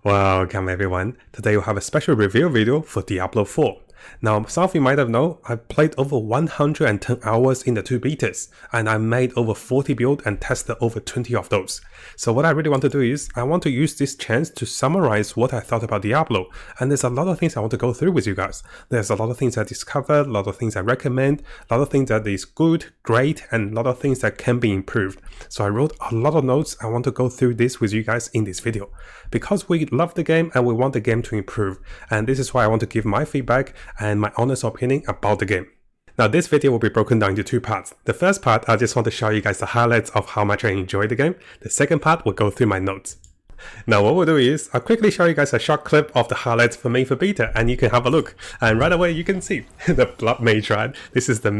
Welcome everyone. Today we'll have a special review video for Diablo 4. Now, some of you might have known, I played over 110 hours in the two betas, and I made over 40 builds and tested over 20 of those. So what I really want to do is, I want to use this chance to summarize what I thought about Diablo, and there's a lot of things I want to go through with you guys. There's a lot of things I discovered, a lot of things I recommend, a lot of things that is good, great, and a lot of things that can be improved. So I wrote a lot of notes. I want to go through this with you guys in this video, because we love the game and we want the game to improve, and this is why I want to give my feedback and my honest opinion about the game. Now this video will be broken down into two parts. The first part, I just want to show you guys the highlights of how much I enjoyed the game. The second part will go through my notes. Now what we'll do is, I'll quickly show you guys a short clip of the highlights for me for beta, and you can have a look. And right away you can see the Blood Mage, right? This is the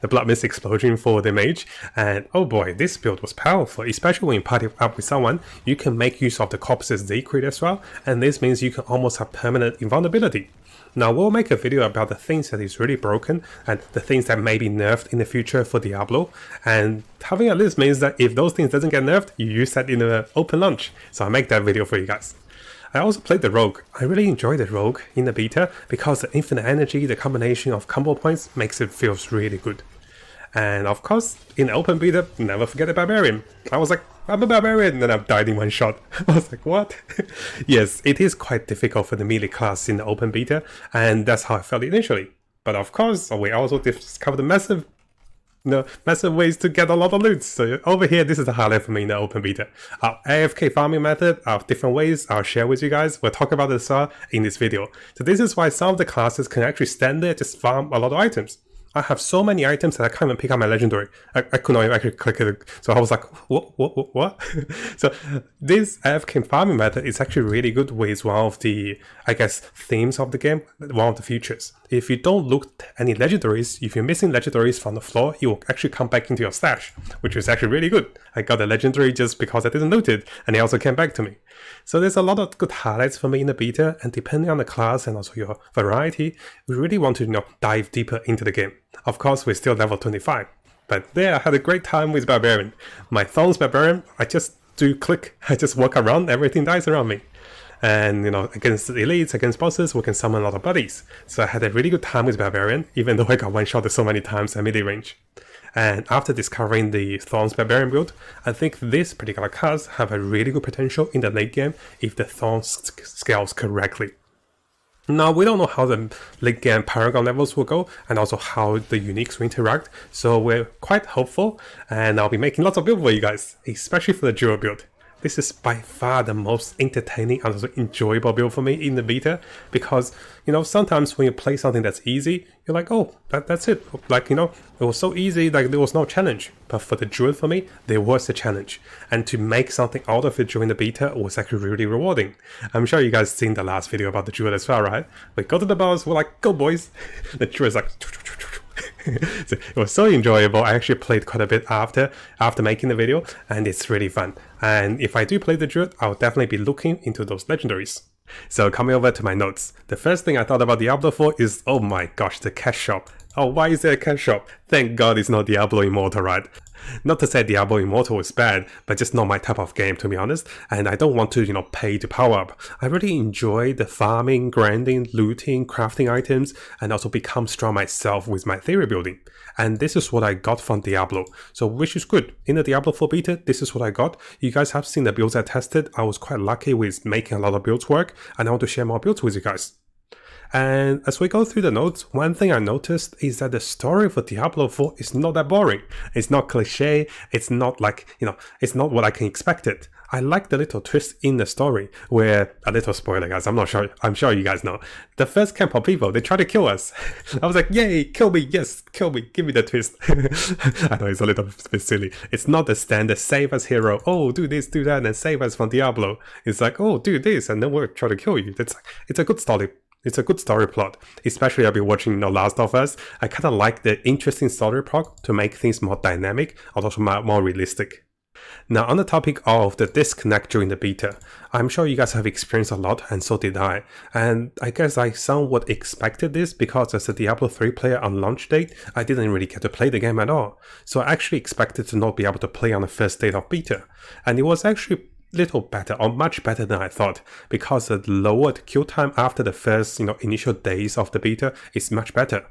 Blood Mist explosion for the Mage. And oh boy, this build was powerful, especially when you party up with someone. You can make use of the Corpse's Decree as well, and this means you can almost have permanent invulnerability. Now we'll make a video about the things that is really broken and the things that may be nerfed in the future for Diablo, and having a list means that if those things doesn't get nerfed, you use that in the open launch. So I'll make that video for you guys. I also played the Rogue. I really enjoyed the Rogue in the beta because the infinite energy, the combination of combo points makes it feels really good. And of course, in the open beta, never forget the Barbarian. I was like, I'm a Barbarian, and then I've died in one shot. I was like, what? Yes, it is quite difficult for the melee class in the open beta, and that's how I felt initially. But of course, we also discovered massive ways to get a lot of loot. So over here, this is the highlight for me in the open beta. Our AFK farming method, our different ways, I'll share with you guys. We'll talk about this in this video. So this is why some of the classes can actually stand there, just farm a lot of items. I have so many items that I can't even pick up my legendary. I could not even actually click it. So I was like, what? So this AFK farming method is actually really good with one of the, I guess, themes of the game, one of the features. If you don't loot any legendaries, if you're missing legendaries from the floor, you will actually come back into your stash, which is actually really good. I got a legendary just because I didn't loot it, and it also came back to me. So there's a lot of good highlights for me in the beta, and depending on the class and also your variety, we really want to dive deeper into the game. Of course, we're still level 25, but there I had a great time with Barbarian. My Thorns Barbarian, I just do click, I just walk around, everything dies around me. And against elites, against bosses, we can summon a lot of buddies. So I had a really good time with Barbarian, even though I got one-shotted so many times at melee range. And after discovering the Thorns Barbarian build, I think this particular class have a really good potential in the late game if the Thorns scales correctly. Now, we don't know how the late game Paragon levels will go, and also how the uniques will interact, so we're quite hopeful, and I'll be making lots of builds for you guys, especially for the dual build. This is by far the most entertaining and also enjoyable build for me in the beta, because, sometimes when you play something that's easy, you're like, oh, that's it. Like, it was so easy, like there was no challenge. But for the Druid for me, there was a challenge. And to make something out of it during the beta was actually really rewarding. I'm sure you guys seen the last video about the Druid as well, right? We go to the boss, we're like, go boys. The Druid's like, so it was so enjoyable. I actually played quite a bit after making the video, and it's really fun. And if I do play the Druid, I'll definitely be looking into those legendaries. So coming over to my notes, the first thing I thought about Diablo 4 is, oh my gosh, the cash shop. Oh, why is there a cash shop? Thank God it's not Diablo Immortal, right? Not to say Diablo Immortal is bad, but just not my type of game, to be honest. And I don't want to, pay to power up. I really enjoy the farming, grinding, looting, crafting items, and also become strong myself with my theory building. And this is what I got from Diablo, so which is good. In the Diablo 4 beta, this is what I got. You guys have seen the builds I tested. I was quite lucky with making a lot of builds work, and I want to share more builds with you guys. And as we go through the notes, one thing I noticed is that the story for Diablo 4 is not that boring. It's not cliche, it's not like, it's not what I can expect it. I like the little twist in the story where, a little spoiler guys, I'm sure you guys know. The first camp of people, they try to kill us. I was like, yay, kill me, yes, kill me, give me the twist. I know it's a little bit silly. It's not the standard save us hero, oh, do this, do that, and save us from Diablo. It's like, oh, do this, and then we'll try to kill you. It's a good story. It's a good story plot, especially I've been watching Last of Us. I kind of like the interesting story plot to make things more dynamic, also more realistic. Now, on the topic of the disconnect during the beta, I'm sure you guys have experienced a lot, and so did I. And I guess I somewhat expected this because as a Diablo 3 player on launch date, I didn't really get to play the game at all. So I actually expected to not be able to play on the first day of beta. And it was actually little better or much better than I thought, because the lowered queue time after the first initial days of the beta is much better.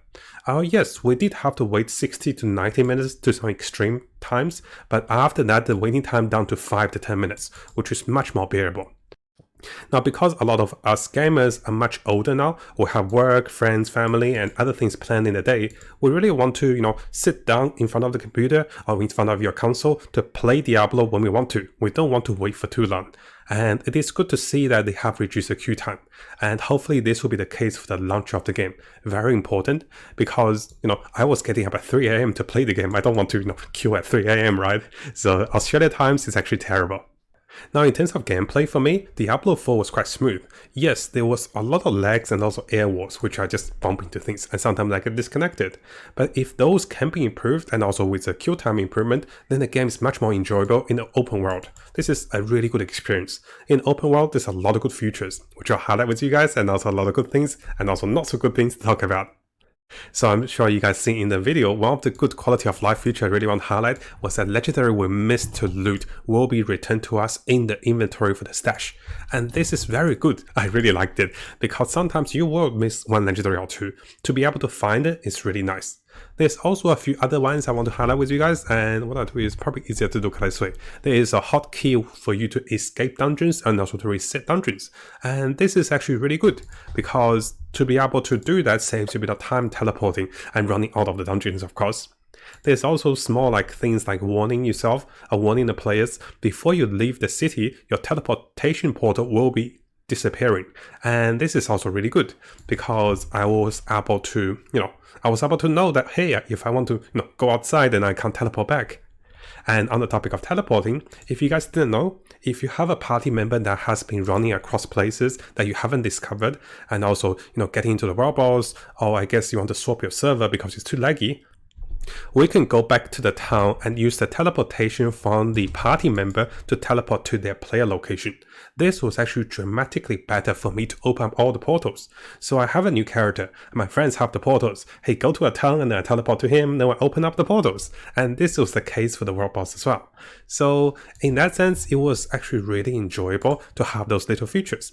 Yes, we did have to wait 60 to 90 minutes to some extreme times, but after that the waiting time down to 5 to 10 minutes, which is much more bearable. Now, because a lot of us gamers are much older now, we have work, friends, family, and other things planned in the day, we really want to, sit down in front of the computer or in front of your console to play Diablo when we want to. We don't want to wait for too long. And it is good to see that they have reduced the queue time. And hopefully this will be the case for the launch of the game. Very important, because, I was getting up at 3 a.m. to play the game. I don't want to, queue at 3 a.m., right? So Australia times is actually terrible. Now, in terms of gameplay for me, Diablo 4 was quite smooth. Yes, there was a lot of lags and also air walls, which are just bump into things and sometimes I get disconnected. But if those can be improved, and also with the queue time improvement, then the game is much more enjoyable in the open world. This is a really good experience. In open world, there's a lot of good features, which I'll highlight with you guys, and also a lot of good things, and also not so good things to talk about. So I'm sure you guys seen in the video, one of the good quality of life feature I really want to highlight was that legendary we missed to loot will be returned to us in the inventory for the stash. And this is very good. I really liked it, because sometimes you will miss one legendary or two. To be able to find it is really nice. There's also a few other ones I want to highlight with you guys, and what I'll do is probably easier to look this way. There is a hotkey for you to escape dungeons and also to reset dungeons. And this is actually really good, because to be able to do that saves you a bit of time teleporting and running out of the dungeons, of course. There's also small things like warning yourself or warning the players before you leave the city, your teleportation portal will be disappearing. And this is also really good, because I was able to, know that, hey, if I want to, go outside, then I can't teleport back. And on the topic of teleporting, if you guys didn't know, if you have a party member that has been running across places that you haven't discovered, and also, getting into the world boss, or I guess you want to swap your server because it's too laggy, we can go back to the town and use the teleportation from the party member to teleport to their player location. This was actually dramatically better for me to open up all the portals. So I have a new character, and my friends have the portals. Hey, go to a town and then I teleport to him, then I open up the portals. And this was the case for the world boss as well. So in that sense, it was actually really enjoyable to have those little features.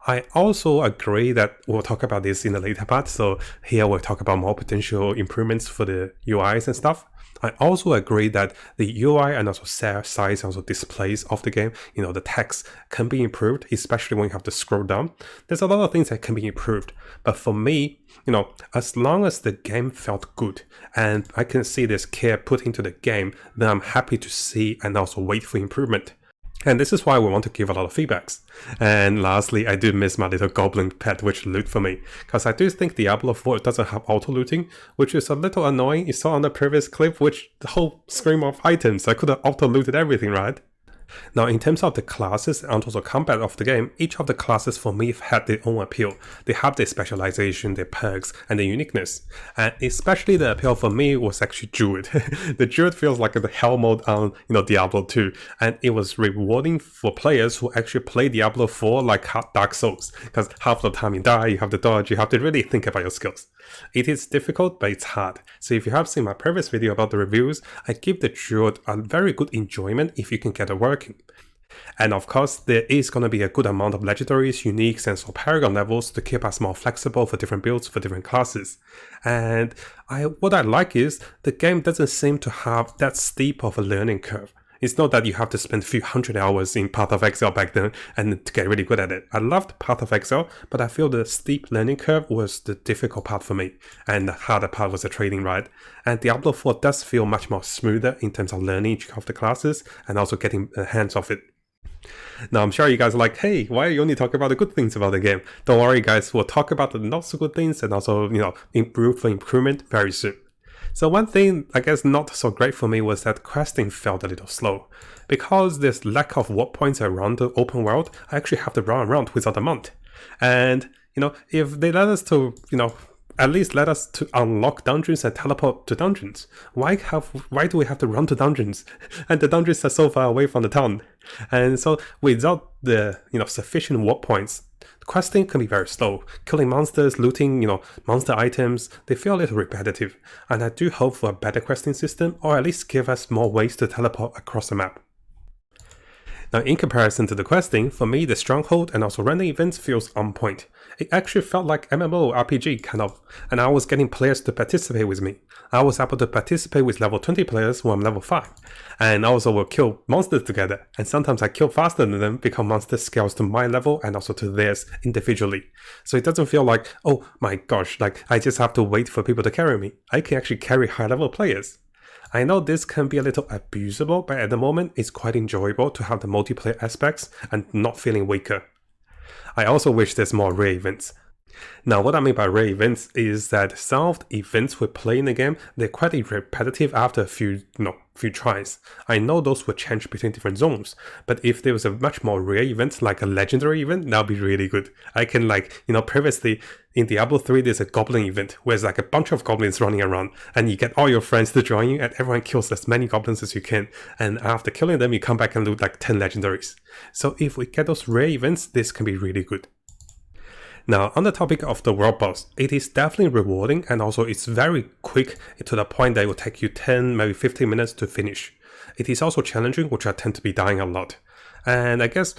I also agree that we'll talk about this in the later part, so here we'll talk about more potential improvements for the UIs and stuff. I also agree that the UI and also size, also displays of the game, the text can be improved, especially when you have to scroll down. There's a lot of things that can be improved, but for me, as long as the game felt good and I can see there's care put into the game, then I'm happy to see and also wait for improvement. And this is why we want to give a lot of feedbacks. And lastly, I do miss my little goblin pet which loot for me, because I do think Diablo 4 doesn't have auto looting, which is a little annoying. You saw on the previous clip, which the whole stream of items, I could have auto looted everything, right? Now, in terms of the classes and also combat of the game, each of the classes for me had their own appeal. They have their specialization, their perks, and their uniqueness. And especially the appeal for me was actually Druid. The Druid feels like the hell mode on Diablo 2, and it was rewarding for players who actually play Diablo 4 like Dark Souls, because half the time you die, you have to dodge, you have to really think about your skills. It is difficult, but it's hard. So if you have seen my previous video about the reviews, I give the Druid a very good enjoyment if you can get it working. And of course, there is going to be a good amount of legendaries, uniques, and so paragon levels to keep us more flexible for different builds for different classes. And what I like is the game doesn't seem to have that steep of a learning curve. It's not that you have to spend a few hundred hours in Path of Exile back then and to get really good at it. I loved Path of Exile, but I feel the steep learning curve was the difficult part for me, and the harder part was the trading, right? And Diablo 4 does feel much more smoother in terms of learning each of the classes and also getting the hands of it. Now, I'm sure you guys are like, hey, why are you only talking about the good things about the game? Don't worry, guys, we'll talk about the not so good things and also, improve for improvement very soon. So one thing, I guess, not so great for me was that questing felt a little slow. Because there's lack of warp points around the open world, I actually have to run around without a mount. And, if they let us to, at least let us to unlock dungeons and teleport to dungeons. Why do we have to run to dungeons? And the dungeons are so far away from the town. And so without the, sufficient warp points, questing can be very slow. Killing monsters, looting, monster items, they feel a little repetitive. And I do hope for a better questing system, or at least give us more ways to teleport across the map. Now, in comparison to the questing, for me, the Stronghold and also random events feels on point. It actually felt like MMO RPG kind of, and I was getting players to participate with me. I was able to participate with level 20 players when I'm level 5, and also will kill monsters together, and sometimes I kill faster than them because monsters scales to my level and also to theirs individually. So it doesn't feel like, oh my gosh, like I just have to wait for people to carry me. I can actually carry high level players. I know this can be a little abusable, but at the moment it's quite enjoyable to have the multiplayer aspects and not feeling weaker. I also wish there's more rare events. Now, what I mean by rare events is that some of the events we play in the game, they're quite repetitive after a few tries. I know those will change between different zones, but if there was a much more rare event, like a legendary event, that would be really good. I can previously in Diablo 3, there's a goblin event, where it's like a bunch of goblins running around, and you get all your friends to join you, and everyone kills as many goblins as you can, and after killing them, you come back and loot like 10 legendaries. So if we get those rare events, this can be really good. Now, on the topic of the world boss, it is definitely rewarding and also it's very quick to the point that it will take you 10, maybe 15 minutes to finish. It is also challenging, which I tend to be dying a lot. And I guess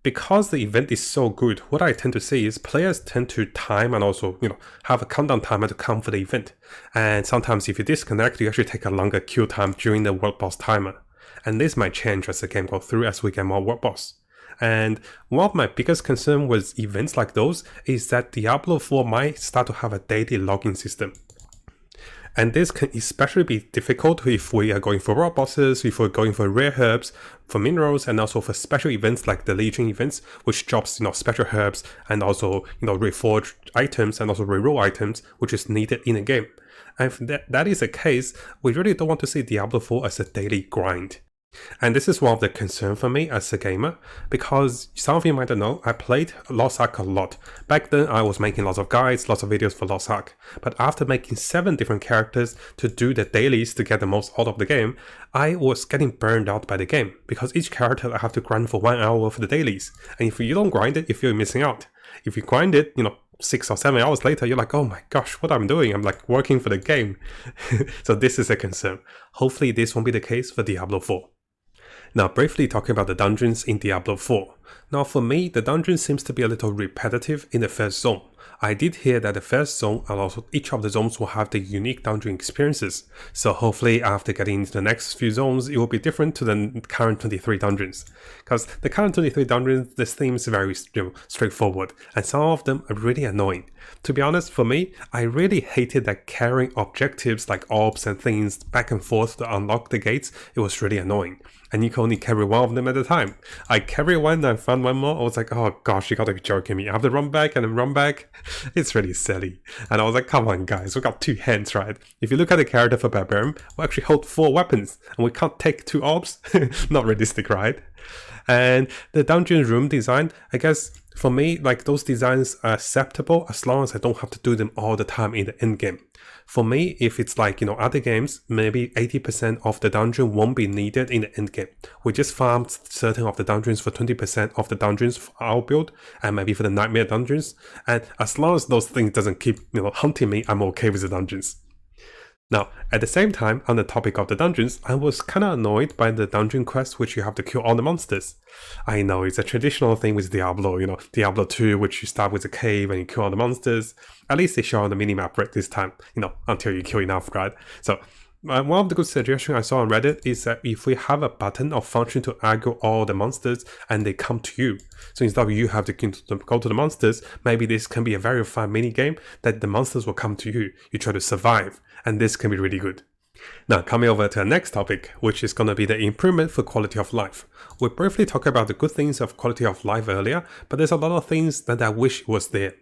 because the event is so good, what I tend to see is players tend to time and also, have a countdown timer to count for the event. And sometimes if you disconnect, you actually take a longer queue time during the world boss timer. And this might change as the game goes through as we get more world boss. And one of my biggest concerns with events like those is that Diablo 4 might start to have a daily login system. And this can especially be difficult if we are going for raw bosses, if we're going for rare herbs, for minerals, and also for special events like the Legion events, which drops special herbs and also reforged items and also reroll items, which is needed in the game. And if that is the case, we really don't want to see Diablo 4 as a daily grind. And this is one of the concerns for me as a gamer, because some of you might know I played Lost Ark a lot. Back then I was making lots of guides, lots of videos for Lost Ark, but after making 7 different characters to do the dailies to get the most out of the game, I was getting burned out by the game, because each character I have to grind for 1 hour for the dailies, and if you don't grind it, you feel missing out. If you grind it, 6 or 7 hours later, you're like, oh my gosh, what I'm doing? I'm like working for the game. So this is a concern. Hopefully this won't be the case for Diablo 4. Now, briefly talking about the dungeons in Diablo 4. Now, for me, the dungeon seems to be a little repetitive in the first zone. I did hear that the first zone and also each of the zones will have the unique dungeon experiences. So hopefully after getting into the next few zones, it will be different to the current 23 dungeons. Because the current 23 dungeons, this theme is very straightforward, and some of them are really annoying. To be honest, for me, I really hated that carrying objectives like orbs and things back and forth to unlock the gates. It was really annoying. And you can only carry one of them at a time. I carry one and I found one more. I was like, oh gosh, you gotta be joking me. I have to run back and then run back. It's really silly. And I was like, come on guys, we got 2 hands, right? If you look at the character for Barbarian, we actually hold 4 weapons and we can't take 2 orbs. Not realistic, right? And the dungeon room design, I guess for me, like those designs are acceptable as long as I don't have to do them all the time in the end game. For me, if it's like, other games, maybe 80% of the dungeon won't be needed in the end game. We just farmed certain of the dungeons for 20% of the dungeons for our build, and maybe for the nightmare dungeons. And as long as those things doesn't keep, hunting me, I'm okay with the dungeons. Now, at the same time, on the topic of the dungeons, I was kinda annoyed by the dungeon quest which you have to kill all the monsters. I know, it's a traditional thing with Diablo, Diablo 2, which you start with a cave and you kill all the monsters. At least they show on the minimap right this time, until you kill enough, right? So, one of the good suggestions I saw on Reddit is that if we have a button or function to aggro all the monsters and they come to you, so instead of you have to go to the monsters, maybe this can be a very fun mini game that the monsters will come to you. You try to survive, and this can be really good. Now, coming over to the next topic, which is going to be the improvement for quality of life. We briefly talked about the good things of quality of life earlier, but there's a lot of things that I wish was there.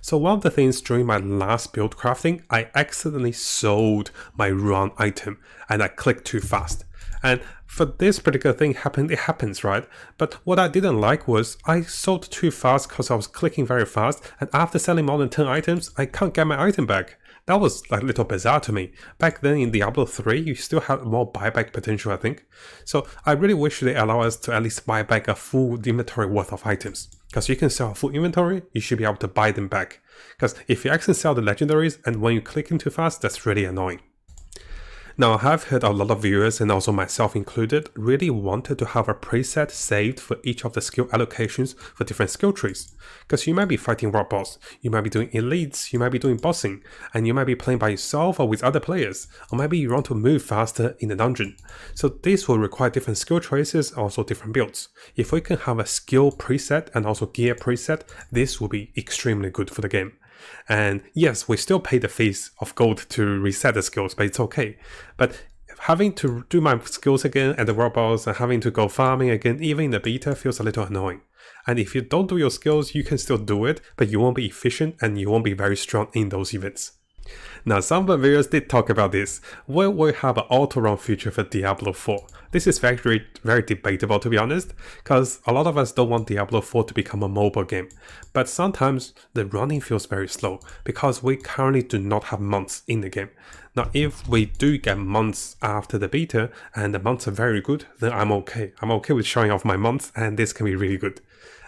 So one of the things during my last build crafting, I accidentally sold my run item and I clicked too fast. And for this particular thing it happens, right? But what I didn't like was I sold too fast because I was clicking very fast, and after selling more than 10 items, I can't get my item back. That was like a little bizarre to me. Back then in Diablo 3, you still had more buyback potential, I think. So I really wish they allow us to at least buy back a full inventory worth of items. Because you can sell a full inventory, you should be able to buy them back. Because if you actually sell the legendaries and when you click in too fast, that's really annoying. Now, I have heard a lot of viewers, and also myself included, really wanted to have a preset saved for each of the skill allocations for different skill trees. Because you might be fighting rock boss, you might be doing elites, you might be doing bossing, and you might be playing by yourself or with other players, or maybe you want to move faster in the dungeon. So this will require different skill choices, also different builds. If we can have a skill preset and also gear preset, this will be extremely good for the game. And yes, we still pay the fees of gold to reset the skills, but it's okay. But having to do my skills again at the world boss and having to go farming again, even in the beta, feels a little annoying. And if you don't do your skills, you can still do it, but you won't be efficient and you won't be very strong in those events. Now, some of the videos did talk about this. Will we have an auto-run feature for Diablo 4? This is very debatable, to be honest, because a lot of us don't want Diablo 4 to become a mobile game. But sometimes the running feels very slow, because we currently do not have months in the game. Now, if we do get months after the beta, and the months are very good, then I'm okay. I'm okay with showing off my months, and this can be really good.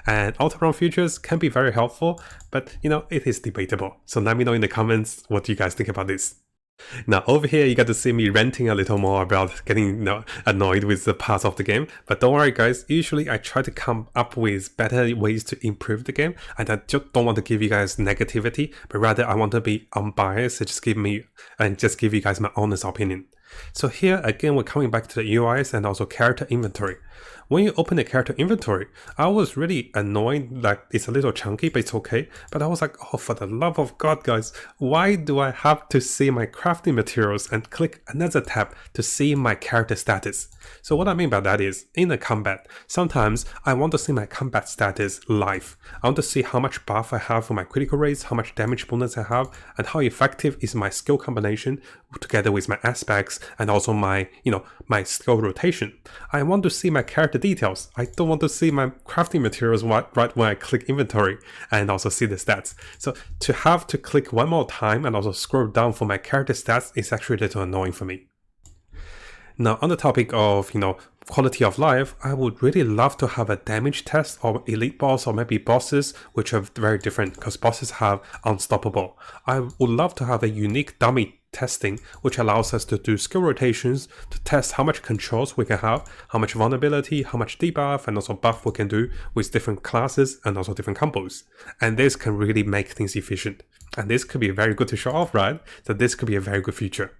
And auto-run features can be very helpful, but it is debatable. So let me know in the comments what you guys think about this. Now over here you got to see me ranting a little more about getting annoyed with the parts of the game, but don't worry guys, usually I try to come up with better ways to improve the game, and I just don't want to give you guys negativity, but rather I want to be unbiased and just give you guys my honest opinion. So here again we're coming back to the UIs and also character inventory. When you open the character inventory, I was really annoyed, like it's a little chunky, but it's okay. But I was like, oh, for the love of God, guys, why do I have to see my crafting materials and click another tab to see my character status? So what I mean by that is, in the combat, sometimes I want to see my combat status live. I want to see how much buff I have for my critical rates, how much damage bonus I have, and how effective is my skill combination together with my aspects and also my, my skill rotation. I want to see my character details. I don't want to see my crafting materials right when I click inventory and also see the stats. So to have to click one more time and also scroll down for my character stats is actually a little annoying for me. Now on the topic of, quality of life, I would really love to have a damage test or elite boss or maybe bosses which are very different because bosses have unstoppable. I would love to have a unique dummy testing which allows us to do skill rotations to test how much controls we can have, how much vulnerability, how much debuff and also buff we can do with different classes and also different combos. And this can really make things efficient. And this could be very good to show off, right? So this could be a very good feature.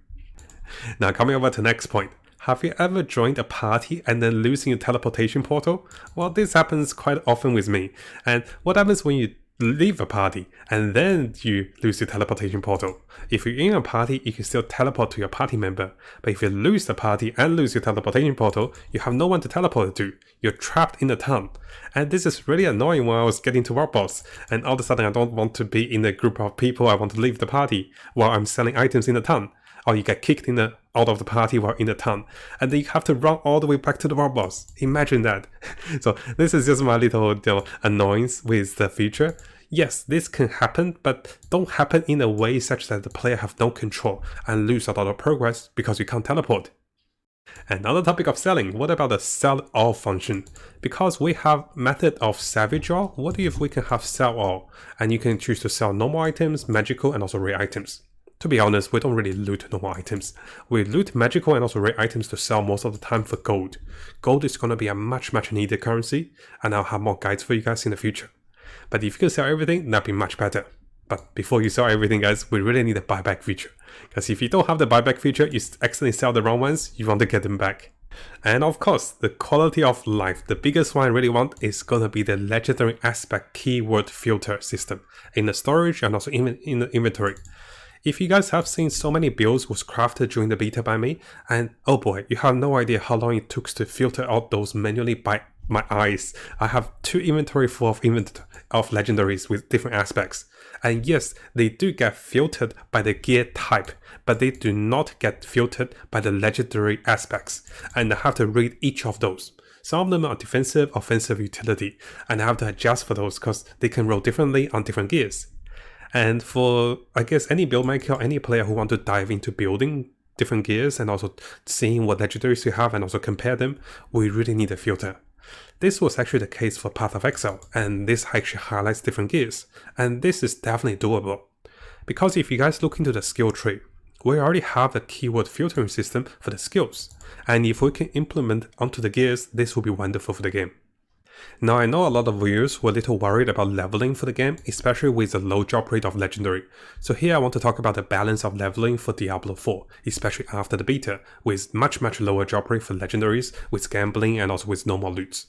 Now coming over to the next point. Have you ever joined a party and then losing your teleportation portal? Well, this happens quite often with me. And what happens when you leave a party and then you lose your teleportation portal? If you're in a party, you can still teleport to your party member. But if you lose the party and lose your teleportation portal, you have no one to teleport to. You're trapped in the town. And this is really annoying when I was getting to world boss. And all of a sudden I don't want to be in a group of people, I want to leave the party while I'm selling items in the town. Or you get kicked out of the party while in the town, and then you have to run all the way back to the world boss. Imagine that. So this is just my little annoyance with the feature. Yes, this can happen, but don't happen in a way such that the player have no control and lose a lot of progress because you can't teleport. Another topic of selling, what about the sell all function? Because we have method of savage all, what if we can have sell all? And you can choose to sell normal items, magical and also rare items. To be honest, we don't really loot normal items. We loot magical and also rare items to sell most of the time for gold. Gold is going to be a much needed currency, and I'll have more guides for you guys in the future. But if you can sell everything, that'd be much better. But before you sell everything guys, we really need a buyback feature. Because if you don't have the buyback feature, you accidentally sell the wrong ones, you want to get them back. And of course, the quality of life, the biggest one I really want is going to be the legendary aspect keyword filter system in the storage and also in the inventory. If you guys have seen so many builds was crafted during the beta by me, and oh boy, you have no idea how long it took to filter out those manually by my eyes. I have 2 inventory full of legendaries with different aspects. And yes, they do get filtered by the gear type, but they do not get filtered by the legendary aspects. And I have to read each of those. Some of them are defensive, offensive utility, and I have to adjust for those because they can roll differently on different gears. And for, I guess, any build maker or any player who want to dive into building different gears and also seeing what legendaries you have and also compare them, we really need a filter. This was actually the case for Path of Exile, and this actually highlights different gears, and this is definitely doable. Because if you guys look into the skill tree, we already have the keyword filtering system for the skills, and if we can implement onto the gears, this will be wonderful for the game. Now I know a lot of viewers were a little worried about leveling for the game, especially with the low drop rate of Legendary. So here I want to talk about the balance of leveling for Diablo 4, especially after the beta, with much lower drop rate for Legendaries, with gambling and also with normal loots.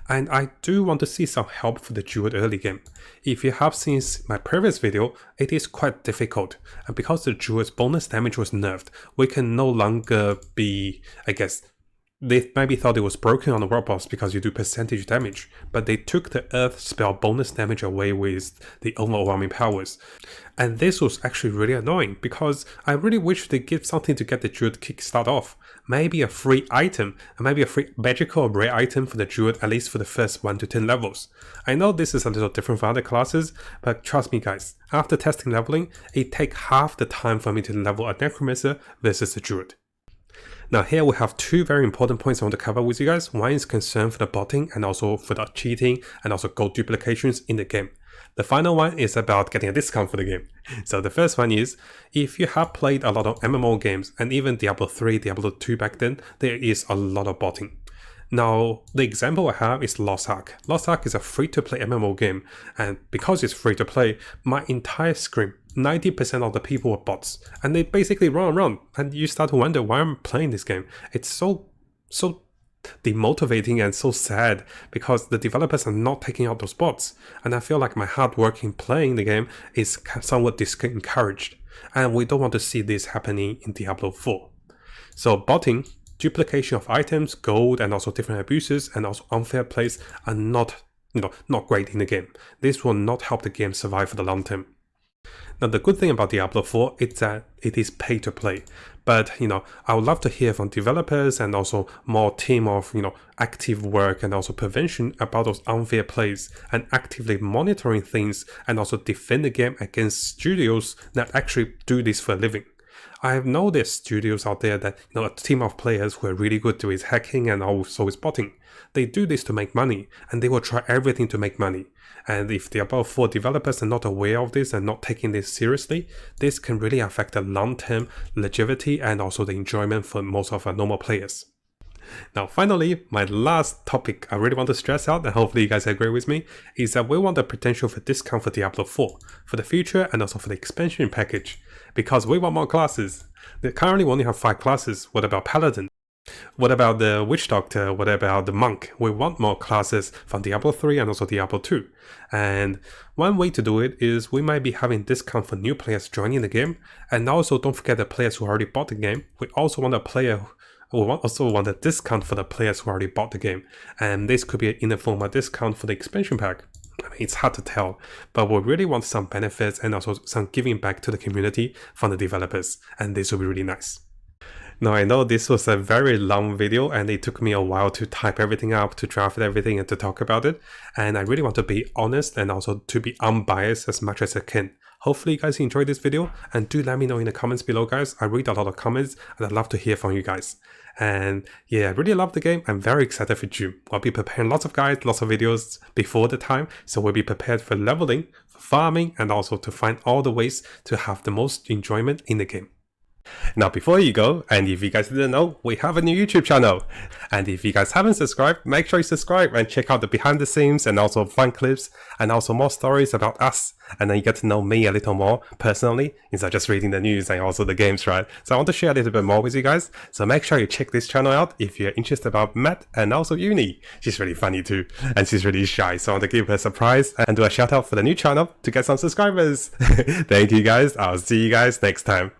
And I do want to see some help for the Druid early game. If you have seen my previous video, it is quite difficult, and because the Druid's bonus damage was nerfed, we can no longer be, I guess, they maybe thought it was broken on the world boss because you do percentage damage, but they took the earth spell bonus damage away with the overwhelming powers. And this was actually really annoying because I really wish they give something to get the Druid kickstart off. Maybe a free item, maybe a free magical or rare item for the Druid, at least for the first 1 to 10 levels. I know this is a little different from other classes, but trust me guys, after testing leveling, it takes half the time for me to level a Necromancer versus a Druid. Now here we have two very important points I want to cover with you guys. One is concern for the botting and also for the cheating and also gold duplications in the game. The final one is about getting a discount for the game. So the first one is, if you have played a lot of MMO games and even Diablo 3, Diablo 2 back then, there is a lot of botting. Now, the example I have is Lost Ark. Lost Ark is a free-to-play MMO game, and because it's free-to-play, my entire screen, 90% of the people were bots, and they basically run around, and you start to wonder why I'm playing this game. It's so demotivating and so sad because the developers are not taking out those bots, and I feel like my hard work in playing the game is somewhat discouraged, and we don't want to see this happening in Diablo 4. So botting, duplication of items, gold, and also different abuses and also unfair plays are not great in the game. This will not help the game survive for the long term. Now the good thing about Diablo 4 is that it is pay to play, but I would love to hear from developers and also more team of active work and also prevention about those unfair plays and actively monitoring things and also defend the game against studios that actually do this for a living. I have noticed studios out there that a team of players who are really good with hacking and also with botting. They do this to make money, and they will try everything to make money. And if the above 4 developers are not aware of this and not taking this seriously, this can really affect the long-term longevity and also the enjoyment for most of our normal players. Now finally, my last topic I really want to stress out, and hopefully you guys agree with me, is that we want the potential for discount for Diablo 4, for the future and also for the expansion package, because we want more classes. Currently we only have 5 classes. What about Paladin? What about the Witch Doctor? What about the Monk? We want more classes from Diablo 3 and also Diablo 2. And one way to do it is we might be having discount for new players joining the game, and also don't forget the players who already bought the game. We also want a discount for the players who already bought the game, and this could be in the form of discount for the expansion pack. I mean, it's hard to tell, but we really want some benefits and also some giving back to the community from the developers, and this will be really nice. Now I know this was a very long video and it took me a while to type everything up, to draft everything and to talk about it, and I really want to be honest and also to be unbiased as much as I can. Hopefully you guys enjoyed this video, and do let me know in the comments below guys. I read a lot of comments and I'd love to hear from you guys. And yeah, I really love the game. I'm very excited for June. I'll be preparing lots of guides, lots of videos before the time, so we'll be prepared for leveling, for farming, and also to find all the ways to have the most enjoyment in the game. Now before you go, and if you guys didn't know, we have a new YouTube channel, and if you guys haven't subscribed, make sure you subscribe and check out the behind the scenes and also fun clips and also more stories about us, and then you get to know me a little more personally instead of just reading the news and also the games, right? So I want to share a little bit more with you guys, so make sure you check this channel out if you're interested about Matt and also Uni. She's really funny too, and she's really shy, so I want to give her a surprise and do a shout out for the new channel to get some subscribers. Thank you guys, I'll see you guys next time.